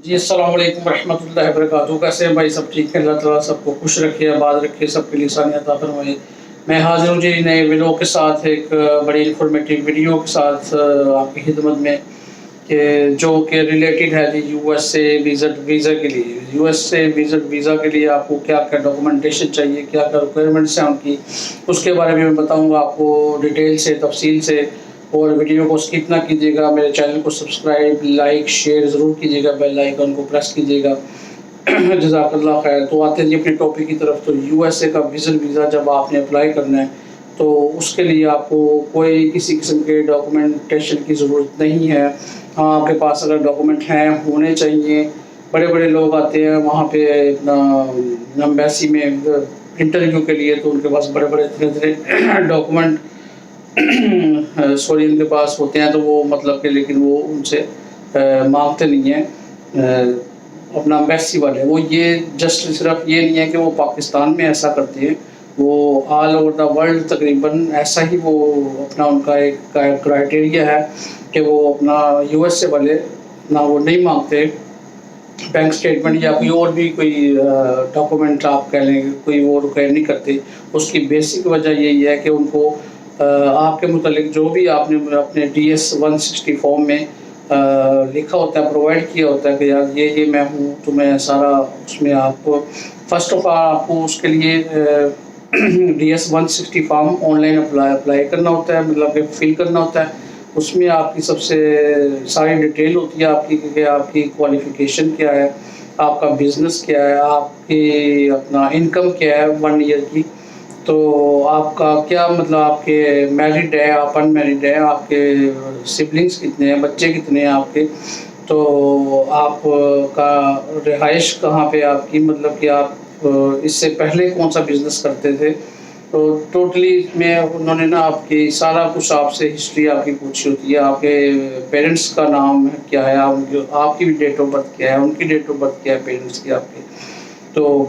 جی السلام علیکم ورحمۃ اللہ وبرکاتہ. کیسے ہیں بھائی؟ سب ٹھیک ہے. اللہ تعالیٰ سب کو خوش رکھے, آباد رکھے, سب کے لیے آسانی عطا فرمائے. میں حاضر ہوں جی نئے ویڈیو کے ساتھ, ایک بڑی انفارمیٹیو ویڈیو کے ساتھ آپ کی خدمت میں, کہ جو کہ ریلیٹڈ ہے جی یو ایس اے ویزا کے لیے. یو ایس اے ویزا کے لیے آپ کو کیا کیا ڈاکومنٹیشن چاہیے, کیا کیا ریکوائرمنٹس ہیں ان کی, اس کے بارے میں بتاؤں گا آپ کو ڈیٹیل سے, تفصیل سے. اور ویڈیو کو سکپ نہ کیجیے گا, میرے چینل کو سبسکرائب, لائک, شیئر ضرور کیجیے گا, بیل آئیکن کو پریس کیجیے گا. جزاک اللہ خیر. تو آتے ہیں اپنے ٹاپک کی طرف. تو یو ایس اے کا ویزا جب آپ نے اپلائی کرنا ہے تو اس کے لیے آپ کو کوئی کسی قسم کے ڈاکومنٹیشن کی ضرورت نہیں ہے. ہاں, آپ کے پاس اگر ڈاکومنٹ ہیں ہونے چاہیے. بڑے بڑے لوگ آتے ہیں وہاں پہ اپنا ایمبیسی میں انٹرویو کے لیے, تو ان کے پاس بڑے بڑے اتنے ڈاکومنٹ سوری ان کے پاس ہوتے ہیں, تو وہ مطلب کہ لیکن وہ ان سے مانگتے نہیں ہیں اپنا ایمبیسی والے. وہ یہ جسٹ صرف یہ نہیں ہے کہ وہ پاکستان میں ایسا کرتے ہیں, وہ آل اوور دا ورلڈ تقریباً ایسا ہی وہ اپنا ان کا ایک کرائٹیریا ہے کہ وہ اپنا یو ایس اے والے نہ وہ نہیں مانگتے بینک اسٹیٹمنٹ یا کوئی اور بھی کوئی ڈاکومنٹ آپ کہہ لیں, کوئی وہ ریکوائر نہیں کرتے. اس کی بیسک وجہ یہی ہے کہ ان کو آپ کے متعلق جو بھی آپ نے اپنے DS 160 فارم میں لکھا ہوتا ہے, پرووائڈ کیا ہوتا ہے کہ یار یہ میں ہوں, تو میں سارا اس میں آپ کو فرسٹ آف آل آپ کو اس کے لیے DS 160 form on line apply کرنا ہوتا ہے, مطلب کہ فل کرنا ہوتا ہے. اس میں آپ کی سب سے ساری ڈیٹیل ہوتی ہے آپ کی, کہ آپ کی کوالیفیکیشن کیا ہے, آپ کا بزنس کیا ہے, آپ کی اپنا انکم کیا ہے 1 ایئر کی, تو آپ کا کیا مطلب آپ کے میرڈ ہے, آپ ان میرڈ ہے, آپ کے سبلنگس کتنے ہیں, بچے کتنے ہیں آپ کے, تو آپ کا رہائش کہاں پہ آپ کی, مطلب کہ آپ اس سے پہلے کون سا بزنس کرتے تھے. تو ٹوٹلی میں انہوں نے نا آپ کی سارا کچھ آپ سے ہسٹری آپ کی پوچھی ہوتی ہے. آپ کے پیرنٹس کا نام کیا ہے, آپ کی بھی ڈیٹ آف برتھ کیا ہے, ان کی ڈیٹ آف برتھ کیا ہے پیرنٹس کی آپ کے. تو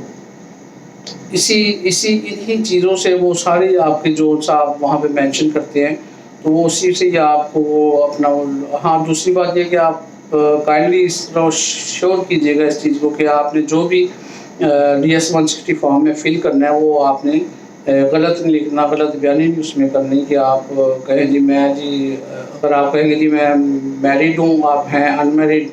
انہی چیزوں سے وہ ساری آپ کے جو سا آپ وہاں پہ مینشن کرتے ہیں, تو وہ اسی سے آپ کو وہ اپنا. ہاں, دوسری بات یہ کہ آپ کائنڈلی اس طرح شیور کیجیے گا اس چیز کو کہ آپ نے جو بھی DS 160 فارم میں فل کرنا ہے وہ آپ نے غلط نہیں لکھنا, غلط بیانی نہیں اس میں کرنی, کہ آپ کہیں جی میں جی اگر آپ کہیں گے جی میں میرڈ ہوں, آپ ہیں ان میرڈ,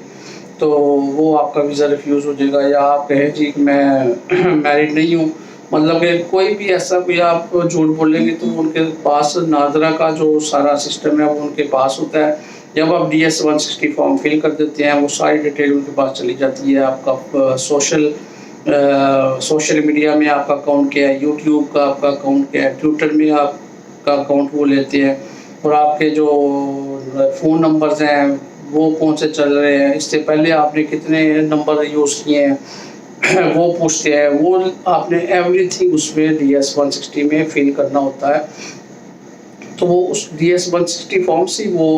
تو وہ آپ کا ویزا ریفیوز ہو جائے گا. یا آپ کہیں جی میں میرڈ نہیں ہوں, مطلب کہ کوئی بھی ایسا کوئی آپ جھوٹ بولیں گے تو ان کے پاس ناظرہ کا جو سارا سسٹم ہے وہ ان کے پاس ہوتا ہے. جب آپ DS 160 فارم فل کر دیتے ہیں, وہ ساری ڈیٹیل ان کے پاس چلی جاتی ہے. آپ کا سوشل میڈیا میں آپ کا اکاؤنٹ کیا ہے, یوٹیوب کا آپ کا اکاؤنٹ کیا ہے, ٹویٹر میں آپ کا اکاؤنٹ وہ لیتے ہیں, اور آپ کے جو فون نمبرز ہیں وہ کون سے چل رہے ہیں, اس سے پہلے آپ نے کتنے نمبر یوز کیے ہیں وہ پوچھتے ہیں. وہ آپ نے ایوری تھنگ اس میں DS 160 میں فل کرنا ہوتا ہے. تو وہ اس DS 160 فارم سے وہ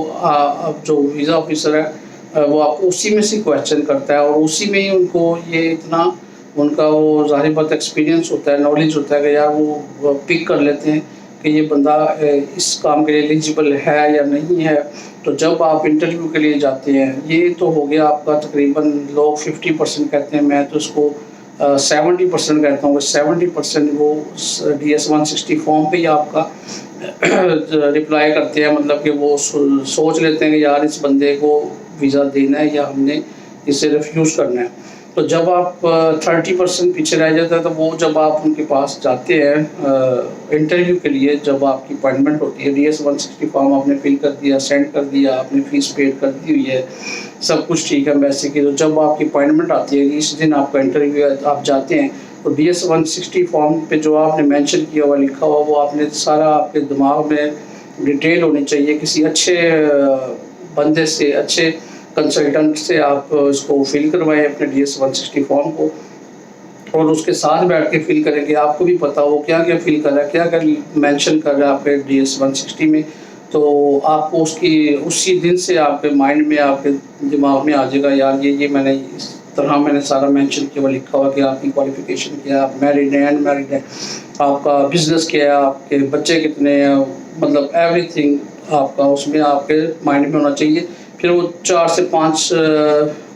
جو ویزا آفیسر ہے وہ آپ کو اسی میں سے کویشچن کرتا ہے, اور اسی میں ہی ان کو یہ اتنا ان کا وہ ظاہر بات ایکسپیرینس ہوتا ہے, نالج ہوتا ہے کہ یار وہ پک کر لیتے ہیں کہ یہ بندہ اس کام کے لیے ایلیجیبل ہے یا نہیں ہے. تو جب آپ انٹرویو کے لیے جاتے ہیں, یہ تو ہو گیا آپ کا تقریباً لوگ 50% کہتے ہیں, میں تو اس کو 70% کہتا ہوں. 70% وہ DS 160 فارم پہ ہی آپ کا رپلائی کرتے ہیں, مطلب کہ وہ سوچ لیتے ہیں کہ یار اس بندے کو ویزا دینا ہے یا ہم نے اسے ریفیوز کرنا ہے. تو جب آپ 30% پیچھے رہ جاتا ہے, تو وہ جب آپ ان کے پاس جاتے ہیں انٹرویو کے لیے, جب آپ کی اپوائنٹمنٹ ہوتی ہے, DS 160 فارم آپ نے فل کر دیا, سینڈ کر دیا, آپ نے فیس پیڈ کر دی ہوئی ہے, سب کچھ ٹھیک ہے ویسے کی. تو جب آپ کی اپوائنٹمنٹ آتی ہے, اس دن آپ کا انٹرویو ہے, آپ جاتے ہیں, تو DS 160 فارم پہ جو آپ نے مینشن کیا ہوا لکھا ہوا وہ آپ نے سارا آپ کے دماغ میں ڈیٹیل ہونی چاہیے. کسی اچھے بندے سے, اچھے کنسلٹنٹ سے آپ اس کو فل کروائیں اپنے DS 160 فارم کو, اور اس کے ساتھ بیٹھ کے فل کریں کہ آپ کو بھی پتا ہو کیا کیا فل کر رہا ہے, کیا کیا مینشن کر رہا ہے آپ کے DS 160 میں. تو آپ کو اس کی اسی دن سے آپ کے مائنڈ میں, آپ کے دماغ میں آ جائے گا یار یہ میں نے اس طرح میں نے سارا مینشن کیا ہوا لکھا ہوا کہ آپ کی کوالیفیکیشن کیا ہے, آپ میرڈ ہیں, ان میرڈ ہیں, آپ کا بزنس کیا ہے, آپ کے بچے کتنے ہیں, مطلب ایوری تھنگ آپ کا اس میں آپ کے مائنڈ میں ہونا چاہیے. پھر وہ 4 سے 5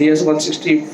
DS 160